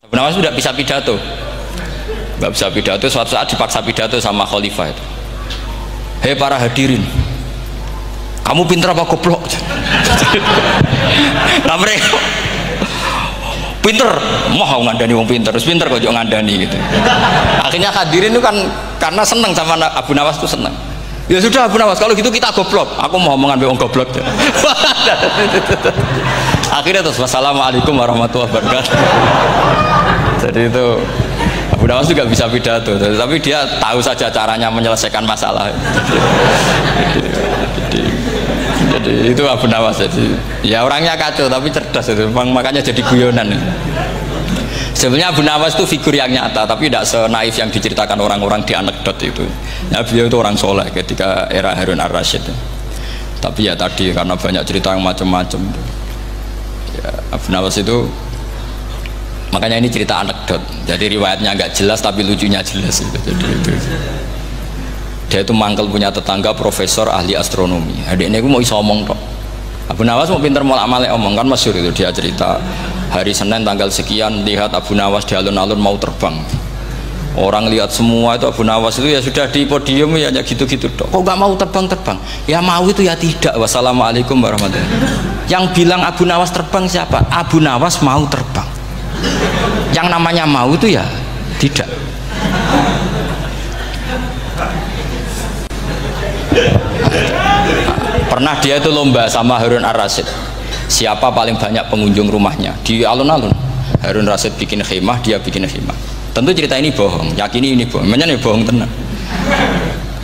Abu Nawas sudah bisa pidato, nggak bisa pidato. Suatu saat dipaksa pidato sama khalifah itu. Hei para hadirin, kamu pinter apa goblok? Nah mereka pinter, mau ngandani wong pinter, terus pinter kok ngandani gitu. Akhirnya hadirin itu kan karena seneng sama Abu Nawas itu seneng. Ya sudah Abu Nawas, kalau gitu kita goblok. Aku mau mengambil wong goblok. Akhirnya terus wassalamualaikum warahmatullahi wabarakatuh. Jadi itu Abu Nawas juga bisa pidato, tapi dia tahu saja caranya menyelesaikan masalah. Jadi itu Abu Nawas. Jadi ya orangnya kacau tapi cerdas itu, makanya jadi guyonan. Sebenarnya Abu Nawas itu figur yang nyata, tapi tidak senaif yang diceritakan orang-orang di anekdot itu. Ya, beliau itu orang soleh ketika era Harun ar-Rasyid. Tapi ya tadi karena banyak cerita yang macam-macam. Ya, Abu Nawas itu, makanya ini cerita anekdot. Jadi riwayatnya agak jelas tapi lucunya jelas itu. Jadi itu. Dia itu mangkel punya tetangga profesor ahli astronomi. Adik ini aku mau iso omong tok. Abu Nawas mau pinter molak-malik omong, kan masyhur itu dia cerita hari Senin tanggal sekian lihat Abu Nawas di alun-alun mau terbang. Orang lihat semua itu Abu Nawas itu ya sudah di podium ya hanya gitu-gitu tok. Kok nggak mau terbang-terbang? Ya mau itu ya tidak. Wassalamualaikum warahmatullahi wabarakatuh. Yang bilang Abu Nawas terbang siapa? Abu Nawas mau terbang. Yang namanya mau itu ya tidak. Pernah dia itu lomba sama Harun ar-Rasyid, siapa paling banyak pengunjung rumahnya di alun-alun. Harun ar-Rasyid bikin khemah, dia bikin khemah. Tentu cerita ini bohong, yakini ini bohong, makanya ini bohong tenang.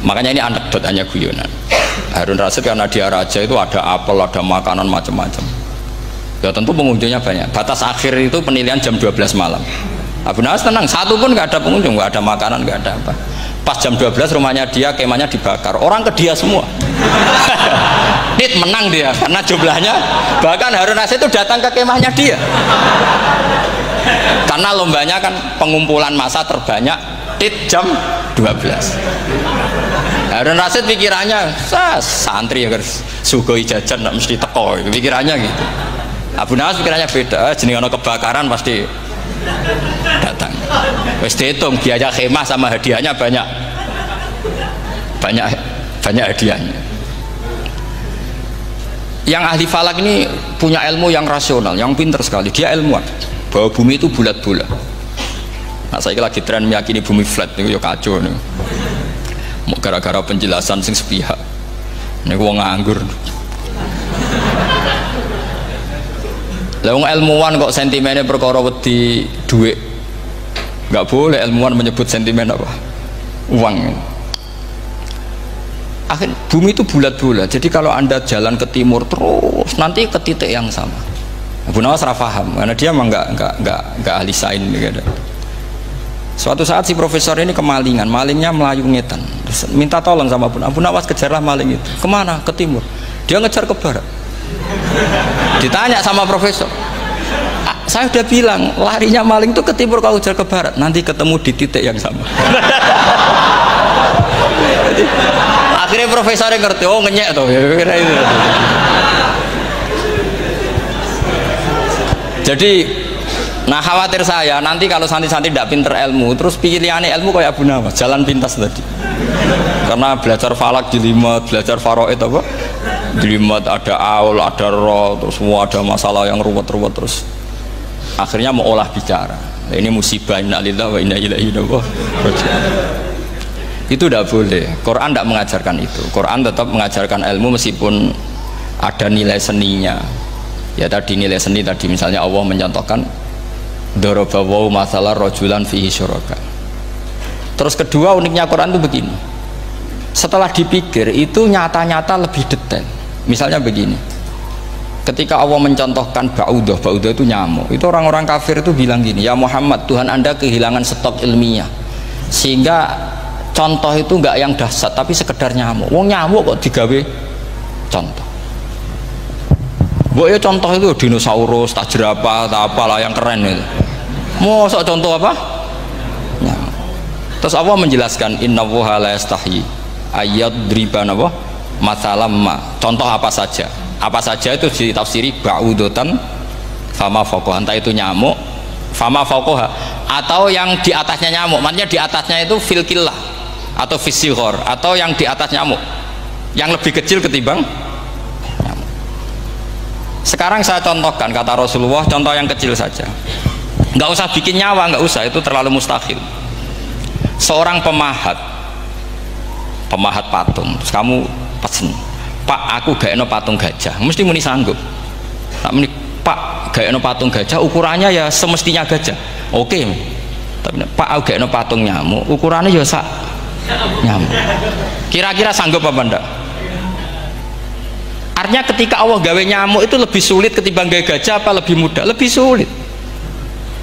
Makanya ini anekdot, hanya guyonan. Harun ar-Rasyid karena dia raja itu ada apel, ada makanan macam-macam. Ya tentu pengunjungnya banyak. Batas akhir itu penilaian jam 12 malam. Abu Nawas tenang, satu pun nggak ada pengunjung, nggak ada makanan, nggak ada apa. Pas jam 12 rumahnya dia, kemahnya dibakar, orang ke dia semua. Nit menang dia karena jumlahnya, bahkan Harun ar-Rasyid itu datang ke kemahnya dia karena lombanya kan pengumpulan massa terbanyak tit jam 12. Harun ar-Rasyid pikirannya santri ya sugoi jajan nggak mesti teko, pikirannya gitu. Abu Nawas pikirannya beda, jenis ono kebakaran pasti datang. Wes dihitung biaya khemah sama hadiahnya banyak hadiahnya. Yang ahli falak ini punya ilmu yang rasional, yang pinter sekali. Dia ilmuwan bahwa bumi itu bulat-bulat. Nah saya lagi tren meyakini bumi flat nih, ya kacau nih. Mau gara-gara penjelasan sing sepihak. Ini gua nganggur. Lah wong ilmuwan kok sentimennya perkara wedi duit. Nggak boleh ilmuwan menyebut sentimen apa? Uang. Akhir bumi itu bulat-bulat. Jadi kalau Anda jalan ke timur terus nanti ke titik yang sama. Abu Nawas ora paham karena dia memang nggak ahli sains gitu. Suatu saat si profesor ini kemalingan, malingnya melayu ngetan. Terus minta tolong sama Abu Nawas, kejarlah maling itu. Kemana? Ke timur. Dia ngejar ke barat. Ditanya sama profesor, saya udah bilang larinya maling itu ke timur, kalau kejar ke barat nanti ketemu di titik yang sama. Jadi, akhirnya profesornya ngerti, oh ngenyek tuh ya, kira itu. Jadi nah khawatir saya nanti kalau santri-santri tidak pinter ilmu terus pilihannya ilmu kayak Abu Nawas, jalan pintas tadi. Karena belajar falak jelimet, belajar faraid apa jelimet, ada aul, ada roh, terus semua ada masalah yang ruwet-ruwet, terus akhirnya mau olah bicara. Ini musibah, inna lillahi wa inna ilaihi raji'un. Itu tidak boleh. Quran tidak mengajarkan itu. Quran tetap mengajarkan ilmu meskipun ada nilai seninya. Ya tadi nilai seni tadi, misalnya Allah mencontohkan darabawu masalah rajulan fihi syuraka. Terus kedua uniknya Quran itu begini. Setelah dipikir itu nyata-nyata lebih detail. Misalnya begini. Ketika Allah mencontohkan ba'udah itu nyamuk. Itu orang-orang kafir itu bilang gini, ya Muhammad, Tuhan Anda kehilangan stok ilmiah. Sehingga contoh itu enggak yang dahsyat tapi sekedar nyamuk. Wong nyamuk kok digawe contoh. Ya contoh itu dinosaurus, tak jerapah, tak apalah yang keren itu. Mosok contoh apa? Nyamuk. Terus Allah menjelaskan innallaha la yastahi ayyadriba apa? Masalam ma. Contoh apa saja? Apa saja itu ditafsiri ba'udatan fama faqah. Entah itu nyamuk, fama fauqaha, atau yang di atasnya nyamuk, maksudnya di atasnya itu fil killah atau fisighor, atau yang di atas nyamuk yang lebih kecil ketimbang nyamuk. Sekarang saya contohkan kata Rasulullah, contoh yang kecil saja, nggak usah bikin nyawa, nggak usah, itu terlalu mustahil. Seorang pemahat patung, terus kamu pesen, Pak aku gak eno patung gajah, mesti muni sanggup. Tak muni, Pak gak eno patung gajah, ukurannya ya semestinya gajah, oke. Tapi Pak aku gak eno patung nyamuk, ukurannya ya sak nyamuk. Kira-kira sanggup apa enggak? Artinya ketika Allah gawe nyamuk itu lebih sulit ketimbang gawe gajah, apa lebih mudah? Lebih sulit.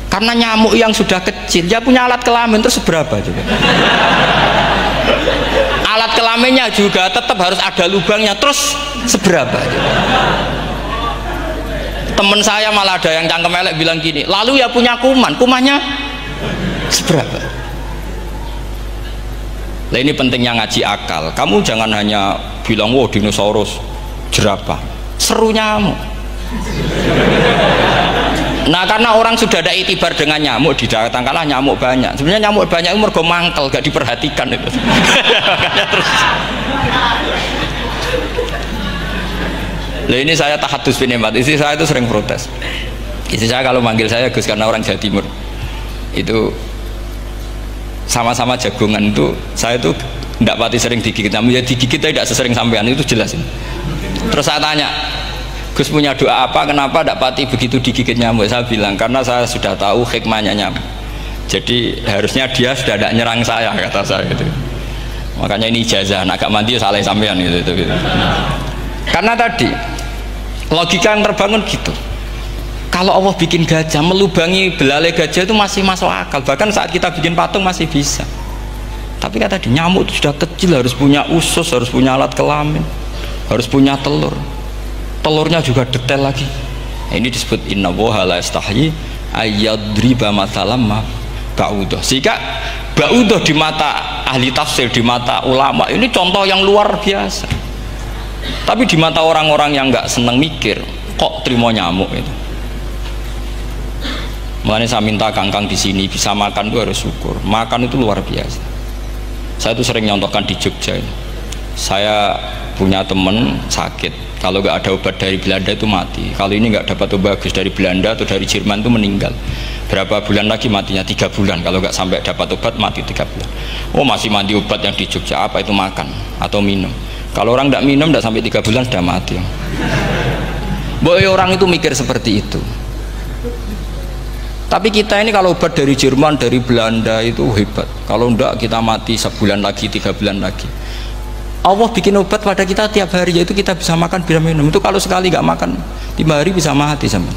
Karena nyamuk yang sudah kecil, dia punya alat kelamin, terus seberapa juga? Alat kelaminnya juga tetap harus ada lubangnya, terus seberapa juga? Temen saya malah ada yang cangkem elek bilang gini, lalu ya punya kumannya seberapa? Nah ini pentingnya ngaji akal. Kamu jangan hanya bilang, wow dinosaurus, jerapah, seru nyamuk. Nah karena orang sudah ada itibar dengan nyamuk, didatangkanlah nyamuk banyak. Sebenarnya nyamuk banyak itu mergo mangkel, gak diperhatikan itu. Terus. Nah ini saya tahadus binemat, istri saya itu sering protes. Istri saya kalau manggil saya Gus, karena orang Jawa Timur itu sama-sama jagongan itu, saya itu tidak pati sering digigit, namun ya digigit tidak sesering sampean, itu jelas ini. Terus saya tanya, Gus punya doa apa, kenapa tidak pati begitu digigit nyamuk? Saya bilang, karena saya sudah tahu hikmahnya nyamuk, jadi harusnya dia sudah tidak nyerang saya, kata saya itu. Makanya ini ijazah, agak mandi salah sampean gitu. Karena tadi logika yang terbangun gitu, kalau Allah bikin gajah, melubangi belalai gajah itu masih masuk akal, bahkan saat kita bikin patung masih bisa. Tapi kata tadi nyamuk itu sudah kecil, harus punya usus, harus punya alat kelamin, harus punya telur, telurnya juga detail lagi. Nah, ini disebut inna woha la yastahyi ayyadriba mathalam ma ba'udah. Sehingga ba'udah di mata ahli tafsir, di mata ulama ini contoh yang luar biasa. Tapi di mata orang-orang yang nggak seneng mikir, kok terima nyamuk itu. Makanya saya minta kangkang di sini bisa makan itu harus syukur. Makan itu luar biasa. Saya itu sering nyontohkan di Jogja ini. Saya punya teman sakit, kalau nggak ada obat dari Belanda itu mati. Kalau ini nggak dapat obat bagus dari Belanda atau dari Jerman itu meninggal. Berapa bulan lagi matinya? 3 bulan. Kalau nggak sampai dapat obat mati 3 bulan. Oh masih mandi obat yang di Jogja, apa itu makan atau minum? Kalau orang tidak minum tidak sampai 3 bulan sudah mati. Boy orang itu mikir seperti itu. Tapi kita ini kalau obat dari Jerman, dari Belanda itu hebat. Kalau enggak kita mati sebulan lagi, 3 bulan lagi. Allah bikin obat pada kita tiap hari, yaitu kita bisa makan, bisa minum. Itu kalau sekali nggak makan 5 hari bisa mati sama.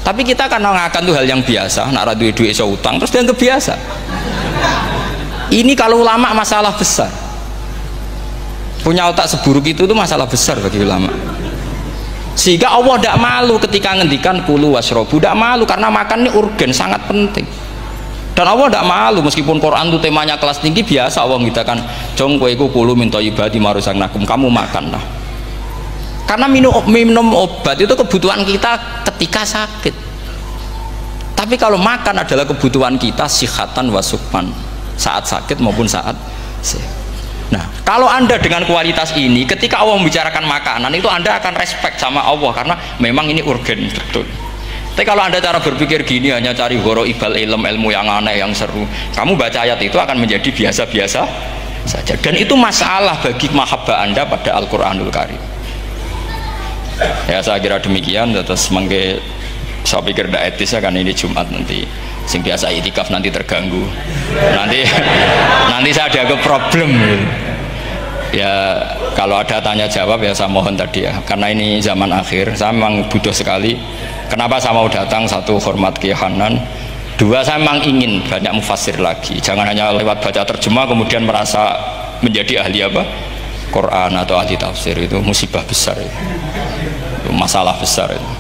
Tapi kita kan ngakan tuh hal yang biasa, nak duit iso utang terus dianggap biasa. Ini kalau ulama masalah besar. Punya otak seburuk itu tuh masalah besar bagi ulama. Sehingga Allah tidak malu ketika ngendikan kulu wasrobu, tidak malu karena makan ini urgen, sangat penting. Dan Allah tidak malu meskipun Quran itu temanya kelas tinggi, biasa Allah mengatakan jong koweku kulu min thayyibati ma razaqnakum, kamu makanlah. Karena minum obat itu kebutuhan kita ketika sakit. Tapi kalau makan adalah kebutuhan kita sihatan wasukman, saat sakit maupun saat sehat. Nah, kalau Anda dengan kualitas ini, ketika Allah membicarakan makanan itu Anda akan respect sama Allah karena memang ini urgen betul. Tapi kalau Anda cara berpikir gini, hanya cari horo ibal ilmu yang aneh, yang seru, kamu baca ayat itu akan menjadi biasa-biasa saja. Dan itu masalah bagi mahabbah Anda pada Al-Quranul Karim. Ya saya kira demikian. Terus mengke saya pikir tidak etis ya, kan ini Jumat nanti sing biasa itikaf nanti terganggu, nanti saya ada problem. Ya kalau ada tanya jawab ya saya mohon tadi ya, karena ini zaman akhir saya memang butuh sekali. Kenapa saya mau datang? Satu, hormat Kiai Hanan. Dua, saya memang ingin banyak mufassir lagi, jangan hanya lewat baca terjemah kemudian merasa menjadi ahli apa Quran atau ahli tafsir. Itu musibah besar itu masalah besar itu.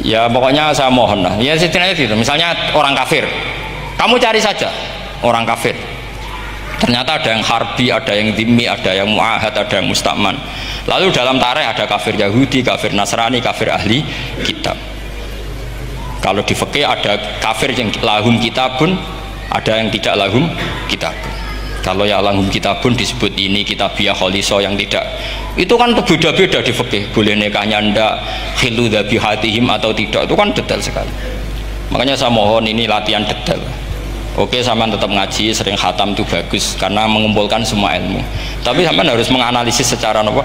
Ya pokoknya saya mohon lah, ya setidaknya gitu. Misalnya orang kafir, kamu cari saja orang kafir, ternyata ada yang harbi, ada yang dhimmi, ada yang mu'ahad, ada yang musta'man. Lalu dalam tarikh ada kafir Yahudi, kafir Nasrani, kafir ahli kitab. Kalau di fikih ada kafir yang lahum kitabun, ada yang tidak lahum kitabun. Kalau yang lahum kitabun disebut ini kitabiah kholiso, yang tidak itu kan berbeda-beda di fikih. Boleh nikahnya ndak, khilu dzabihatihim atau tidak, itu kan detail sekali. Makanya saya mohon ini latihan detail. Oke, sampean tetap ngaji, sering khatam itu bagus karena mengumpulkan semua ilmu. Tapi sampean harus menganalisis secara apa?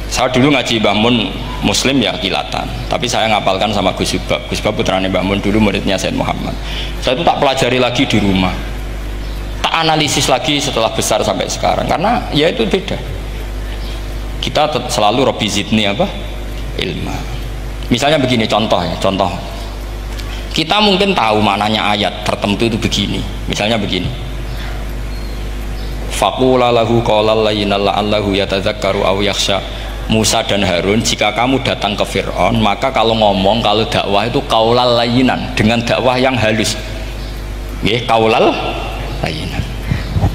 Saya dulu ngaji Mbah Mun Muslim ya kilatan, tapi saya ngapalkan sama Gus Subab. Gus Subab putranya Mbah Mun, dulu muridnya Said Muhammad. Saya itu tak pelajari lagi di rumah, tak analisis lagi setelah besar sampai sekarang, karena ya itu beda. Kita selalu Robbi zidni apa? Ilma. Misalnya begini, contoh ya, contoh. Kita mungkin tahu maknanya ayat tertentu itu begini. Misalnya begini. Faqula lahu qaulal layyinan la'allahu yatadzakkaru aw yakhsha. Musa dan Harun, jika kamu datang ke Fir'aun, maka kalau ngomong, kalau dakwah itu qaulal layyinan, dengan dakwah yang halus. Nggih, qaulal layyinan.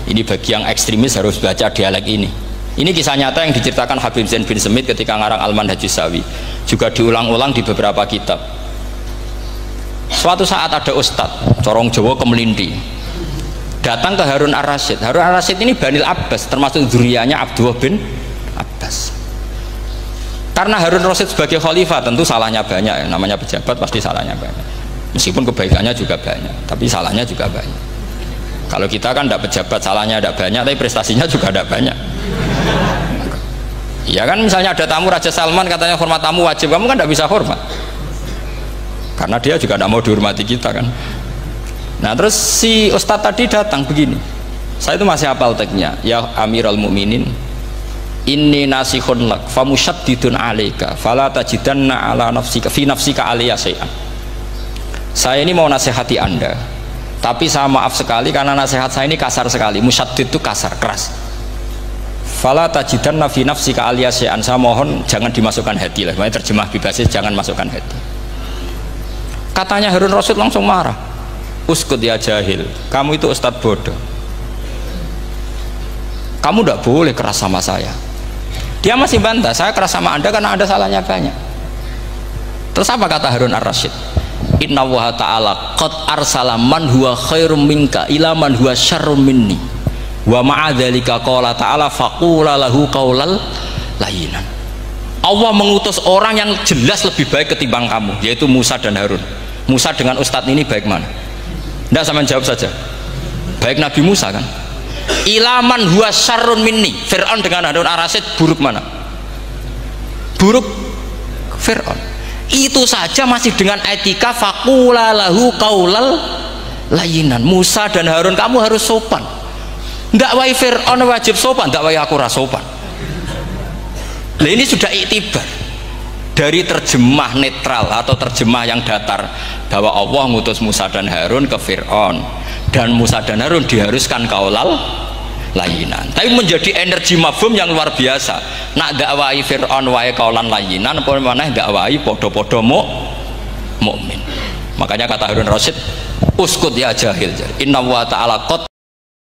Ini bagi yang ekstremis harus baca dialek ini. Ini kisah nyata yang diceritakan Habib Zain bin Semit ketika ngarang Al-Manhajus Sawi. Juga diulang-ulang di beberapa kitab. Suatu saat ada ustadz, corong Jawa Kemelindi, datang ke Harun Ar-Rasyid. Harun Ar-Rasyid ini Banil Abbas, termasuk zuriyahnya Abdullah bin Abbas. Karena Harun Ar-Rasyid sebagai khalifah tentu salahnya banyak ya. Namanya pejabat pasti salahnya banyak. Meskipun kebaikannya juga banyak, tapi salahnya juga banyak. Kalau kita kan tidak pejabat, salahnya tidak banyak, tapi prestasinya juga tidak banyak. Ya kan, misalnya ada tamu Raja Salman, katanya hormat tamu wajib, kamu kan tidak bisa hormat. Karena dia juga tidak mau dihormati kita kan. Nah terus si ustadz tadi datang begini, saya itu masih hafal teksnya. Ya Amirul Mukminin, inni nasihun lak famusyaddidun alaika fala tajidanna ala nafsika fi nafsika alayya syai'an. Saya ini mau nasihati Anda, tapi saya maaf sekali karena nasihat saya ini kasar sekali. Musyaddid itu kasar, keras. Fala tajidanna fi nafsika alayya syai'an. Saya mohon jangan dimasukkan hati lah. Makanya terjemah bebasnya jangan masukkan hati. Katanya Harun Rasyid langsung marah. Uskut ya jahil, kamu itu ustadz bodoh, kamu tidak boleh keras sama saya. Dia masih bantah, saya keras sama Anda karena Anda salahnya banyak. Terus apa kata Harun Ar-Rasyid? Inna wa ta'ala qad arsala man huwa khairum minka ila man huwa syarrum minni wa ma'adzalika qala ta'ala faqula lahu qaulal layyinan. Allah mengutus orang yang jelas lebih baik ketimbang kamu, yaitu Musa dan Harun. Musa dengan ustadz ini baik mana? Tidak, sama jawab saja. Baik Nabi Musa kan. Ilaman huwa syarrun minni. Fir'aun dengan Harun Ar-Rasyid buruk mana? Buruk Fir'aun. Itu saja masih dengan etika faqula lahu qaulal layyinan. Musa dan Harun kamu harus sopan. Dakwai Fir'aun wajib sopan, dakwai aku ora sopan. Nah ini sudah iktibar dari terjemah netral atau terjemah yang datar bahwa Allah ngutus Musa dan Harun ke Fir'aun dan Musa dan Harun diharuskan kaulal layinan, tapi menjadi energi mafhum yang luar biasa. Nak dakwai Fir'aun wae kaulan layinan, apa maneh dakwai podo-podo mukmin. Makanya kata Harun Rasyid, uskut ya jahil, inna wa ta'ala qad